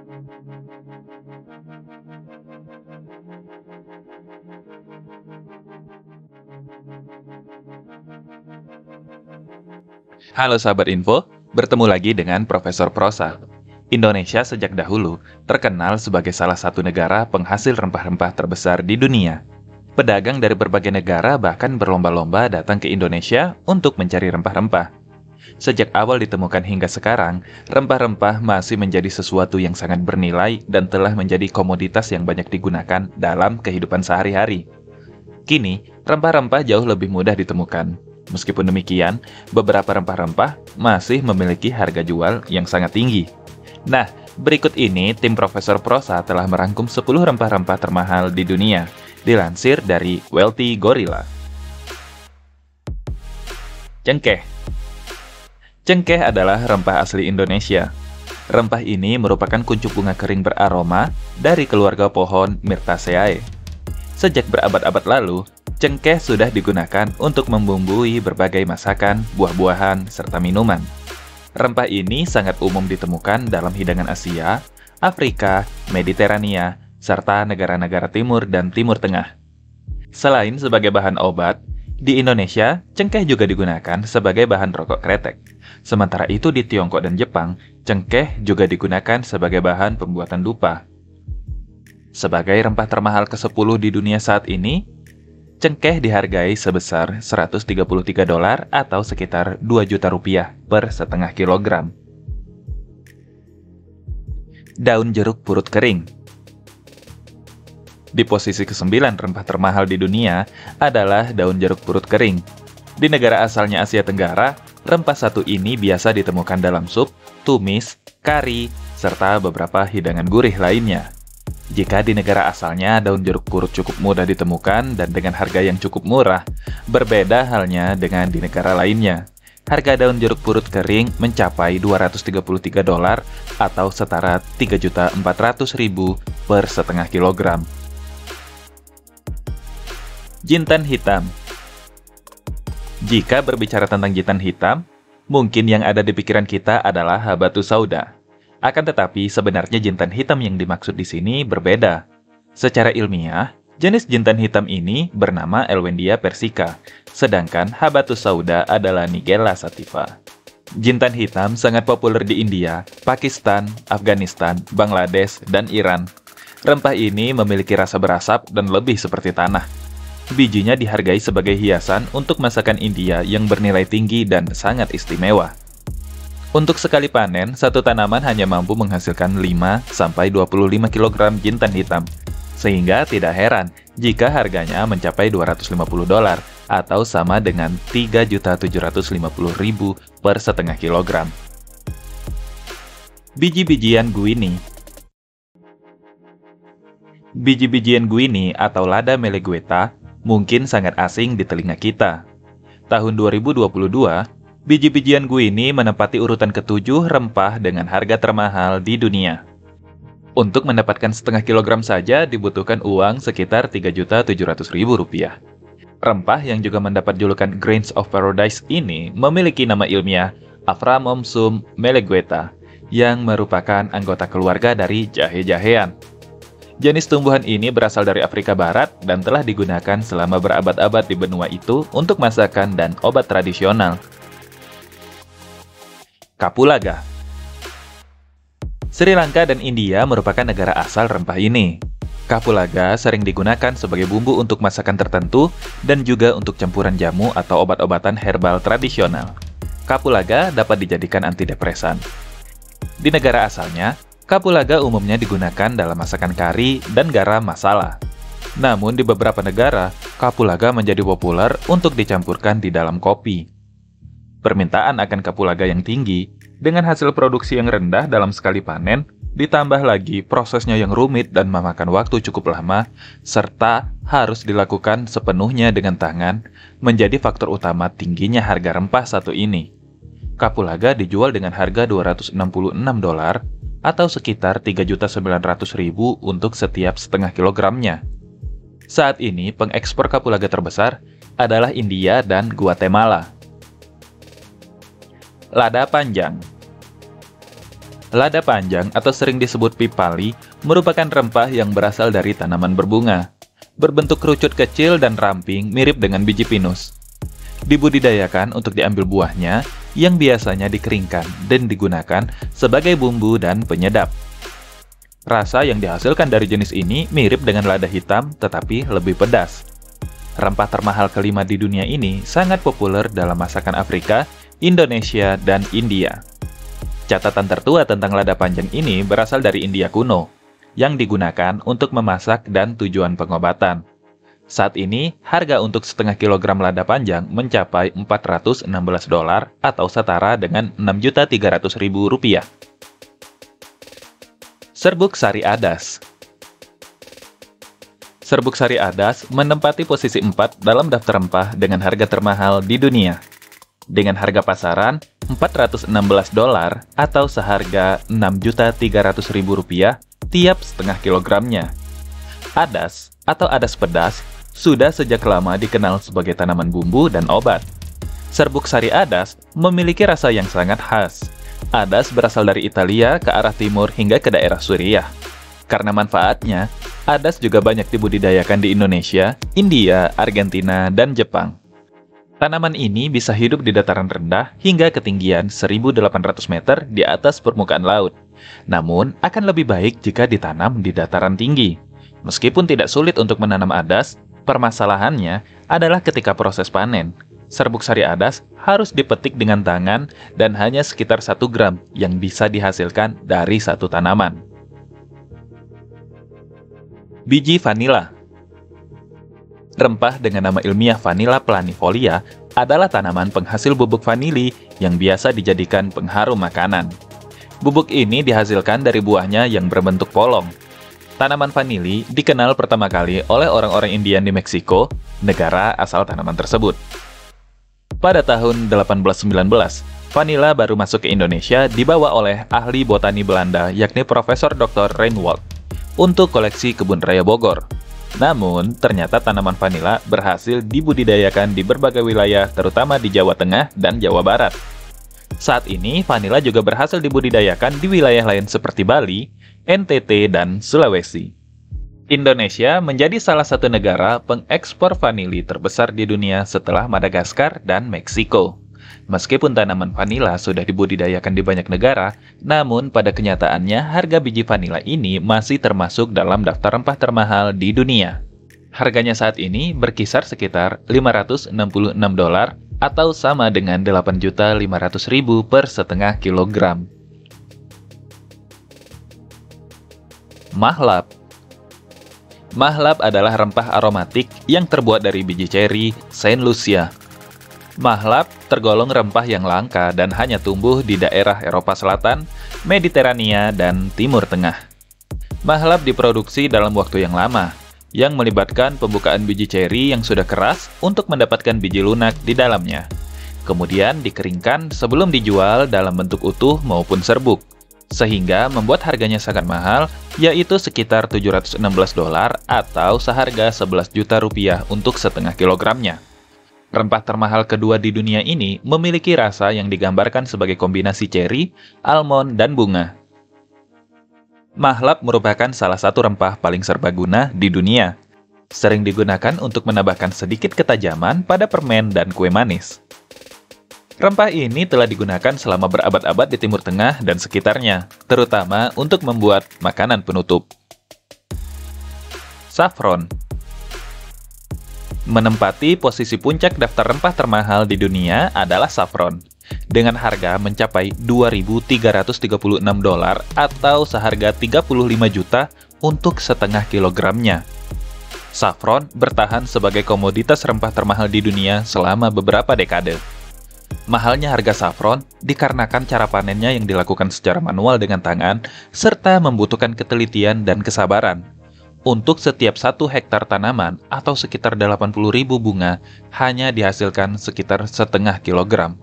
Halo sahabat info, bertemu lagi dengan Profesor Prosa. Indonesia sejak dahulu terkenal sebagai salah satu negara penghasil rempah-rempah terbesar di dunia. Pedagang dari berbagai negara bahkan berlomba-lomba datang ke Indonesia untuk mencari rempah-rempah. Sejak awal ditemukan hingga sekarang, rempah-rempah masih menjadi sesuatu yang sangat bernilai dan telah menjadi komoditas yang banyak digunakan dalam kehidupan sehari-hari. Kini, rempah-rempah jauh lebih mudah ditemukan. Meskipun demikian, beberapa rempah-rempah masih memiliki harga jual yang sangat tinggi. Nah, berikut ini tim Profesor Prosa telah merangkum 10 rempah-rempah termahal di dunia, dilansir dari Wealthy Gorilla. Cengkeh. Cengkeh adalah rempah asli Indonesia. Rempah ini merupakan kuncup bunga kering beraroma dari keluarga pohon Myrtaceae. Sejak berabad-abad lalu, cengkeh sudah digunakan untuk membumbui berbagai masakan, buah-buahan, serta minuman. Rempah ini sangat umum ditemukan dalam hidangan Asia, Afrika, Mediterania, serta negara-negara Timur dan Timur Tengah. Selain sebagai bahan obat, di Indonesia, cengkeh juga digunakan sebagai bahan rokok kretek. Sementara itu di Tiongkok dan Jepang, cengkeh juga digunakan sebagai bahan pembuatan dupa. Sebagai rempah termahal ke-10 di dunia saat ini, cengkeh dihargai sebesar $133 atau sekitar 2 juta rupiah per setengah kilogram. Daun jeruk purut kering. Di posisi ke-9 rempah termahal di dunia adalah daun jeruk purut kering. Di negara asalnya Asia Tenggara, rempah satu ini biasa ditemukan dalam sup, tumis, kari, serta beberapa hidangan gurih lainnya. Jika di negara asalnya daun jeruk purut cukup mudah ditemukan dan dengan harga yang cukup murah, berbeda halnya dengan di negara lainnya. Harga daun jeruk purut kering mencapai $233 atau setara 3.400.000 per setengah kilogram. Jintan hitam. Jika berbicara tentang jintan hitam, mungkin yang ada di pikiran kita adalah habatus sauda. Akan tetapi, sebenarnya jintan hitam yang dimaksud di sini berbeda. Secara ilmiah, jenis jintan hitam ini bernama Elwendia persica, sedangkan habatus sauda adalah Nigella sativa. Jintan hitam sangat populer di India, Pakistan, Afghanistan, Bangladesh, dan Iran. Rempah ini memiliki rasa berasap dan lebih seperti tanah. Bijinya dihargai sebagai hiasan untuk masakan India yang bernilai tinggi dan sangat istimewa. Untuk sekali panen, satu tanaman hanya mampu menghasilkan 5-25 kg jintan hitam. Sehingga tidak heran jika harganya mencapai $250 atau sama dengan 3.750.000 per setengah kilogram. Biji-bijian guini. Biji-bijian guini atau lada melegueta mungkin sangat asing di telinga kita. Tahun 2022, biji-bijian guini menempati urutan ke-7 rempah dengan harga termahal di dunia. Untuk mendapatkan setengah kilogram saja dibutuhkan uang sekitar Rp3.700.000. Rempah yang juga mendapat julukan Grains of Paradise ini memiliki nama ilmiah Aphramomsum melegueta, yang merupakan anggota keluarga dari jahe-jahean. Jenis tumbuhan ini berasal dari Afrika Barat dan telah digunakan selama berabad-abad di benua itu untuk masakan dan obat tradisional. Kapulaga. Sri Lanka dan India merupakan negara asal rempah ini. Kapulaga sering digunakan sebagai bumbu untuk masakan tertentu dan juga untuk campuran jamu atau obat-obatan herbal tradisional. Kapulaga dapat dijadikan antidepresan. Di negara asalnya, kapulaga umumnya digunakan dalam masakan kari dan garam masala. Namun di beberapa negara, kapulaga menjadi populer untuk dicampurkan di dalam kopi. Permintaan akan kapulaga yang tinggi, dengan hasil produksi yang rendah dalam sekali panen, ditambah lagi prosesnya yang rumit dan memakan waktu cukup lama, serta harus dilakukan sepenuhnya dengan tangan, menjadi faktor utama tingginya harga rempah satu ini. Kapulaga dijual dengan harga $266 atau sekitar 3.900.000 untuk setiap setengah kilogramnya. Saat ini, pengekspor kapulaga terbesar adalah India dan Guatemala. Lada panjang. Lada panjang atau sering disebut pipali merupakan rempah yang berasal dari tanaman berbunga. Berbentuk kerucut kecil dan ramping mirip dengan biji pinus. Dibudidayakan untuk diambil buahnya yang biasanya dikeringkan dan digunakan sebagai bumbu dan penyedap. Rasa yang dihasilkan dari jenis ini mirip dengan lada hitam tetapi lebih pedas. Rempah termahal kelima di dunia ini sangat populer dalam masakan Afrika, Indonesia, dan India. Catatan tertua tentang lada panjang ini berasal dari India kuno, yang digunakan untuk memasak dan tujuan pengobatan. Saat ini, harga untuk setengah kilogram lada panjang mencapai $416 atau setara dengan Rp6.300.000. Serbuk Sari Adas. Serbuk Sari Adas menempati posisi 4 dalam daftar rempah dengan harga termahal di dunia. Dengan harga pasaran $416 atau seharga Rp6.300.000 tiap setengah kilogramnya. Adas atau adas pedas sudah sejak lama dikenal sebagai tanaman bumbu dan obat. Serbuk Sari Adas memiliki rasa yang sangat khas. Adas berasal dari Italia ke arah timur hingga ke daerah Suriah. Karena manfaatnya, adas juga banyak dibudidayakan di Indonesia, India, Argentina, dan Jepang. Tanaman ini bisa hidup di dataran rendah hingga ketinggian 1.800 meter di atas permukaan laut. Namun, akan lebih baik jika ditanam di dataran tinggi. Meskipun tidak sulit untuk menanam adas, permasalahannya adalah ketika proses panen. Serbuk Sari Adas harus dipetik dengan tangan dan hanya sekitar 1 gram yang bisa dihasilkan dari satu tanaman. Biji vanila. Rempah dengan nama ilmiah Vanilla planifolia adalah tanaman penghasil bubuk vanili yang biasa dijadikan pengharum makanan. Bubuk ini dihasilkan dari buahnya yang berbentuk polong. Tanaman vanili dikenal pertama kali oleh orang-orang Indian di Meksiko, negara asal tanaman tersebut. Pada tahun 1819, vanila baru masuk ke Indonesia dibawa oleh ahli botani Belanda yakni Profesor Dr. Reinwald untuk koleksi kebun raya Bogor. Namun, ternyata tanaman vanila berhasil dibudidayakan di berbagai wilayah, terutama di Jawa Tengah dan Jawa Barat. Saat ini, vanila juga berhasil dibudidayakan di wilayah lain seperti Bali, NTT, dan Sulawesi. Indonesia menjadi salah satu negara pengekspor vanili terbesar di dunia setelah Madagaskar dan Meksiko. Meskipun tanaman vanila sudah dibudidayakan di banyak negara, namun pada kenyataannya harga biji vanila ini masih termasuk dalam daftar rempah termahal di dunia. Harganya saat ini berkisar sekitar $566 atau sama dengan Rp8.500.000 per setengah kilogram. Mahlap. Mahlap adalah rempah aromatik yang terbuat dari biji ceri Saint Lucia. Mahlap tergolong rempah yang langka dan hanya tumbuh di daerah Eropa Selatan, Mediterania, dan Timur Tengah. Mahlap diproduksi dalam waktu yang lama, yang melibatkan pembukaan biji ceri yang sudah keras untuk mendapatkan biji lunak di dalamnya. Kemudian dikeringkan sebelum dijual dalam bentuk utuh maupun serbuk, sehingga membuat harganya sangat mahal, yaitu sekitar $716 atau seharga Rp11 juta untuk setengah kilogramnya. Rempah termahal kedua di dunia ini memiliki rasa yang digambarkan sebagai kombinasi ceri, almond, dan bunga. Mahlap merupakan salah satu rempah paling serbaguna di dunia. Sering digunakan untuk menambahkan sedikit ketajaman pada permen dan kue manis. Rempah ini telah digunakan selama berabad-abad di Timur Tengah dan sekitarnya, terutama untuk membuat makanan penutup. Saffron. Menempati posisi puncak daftar rempah termahal di dunia adalah saffron, dengan harga mencapai $2.336 atau seharga 35 juta untuk setengah kilogramnya. Saffron bertahan sebagai komoditas rempah termahal di dunia selama beberapa dekade. Mahalnya harga saffron dikarenakan cara panennya yang dilakukan secara manual dengan tangan, serta membutuhkan ketelitian dan kesabaran. Untuk setiap 1 hektar tanaman atau sekitar 80.000 bunga hanya dihasilkan sekitar setengah kilogram.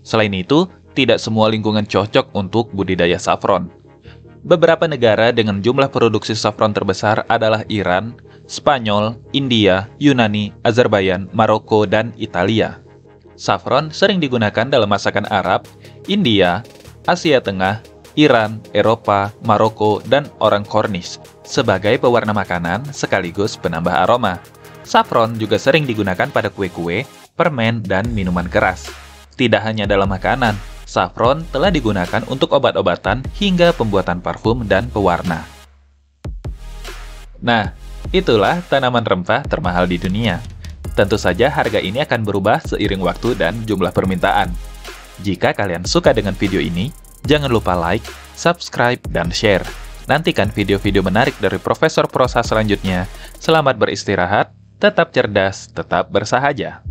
Selain itu, tidak semua lingkungan cocok untuk budidaya saffron. Beberapa negara dengan jumlah produksi saffron terbesar adalah Iran, Spanyol, India, Yunani, Azerbaijan, Maroko, dan Italia. Saffron sering digunakan dalam masakan Arab, India, Asia Tengah, Iran, Eropa, Maroko, dan orang Cornish sebagai pewarna makanan sekaligus penambah aroma. Saffron juga sering digunakan pada kue-kue, permen, dan minuman keras. Tidak hanya dalam makanan, saffron telah digunakan untuk obat-obatan hingga pembuatan parfum dan pewarna. Nah, itulah tanaman rempah termahal di dunia. Tentu saja harga ini akan berubah seiring waktu dan jumlah permintaan. Jika kalian suka dengan video ini, jangan lupa like, subscribe, dan share. Nantikan video-video menarik dari Profesor Prosa selanjutnya. Selamat beristirahat, tetap cerdas, tetap bersahaja.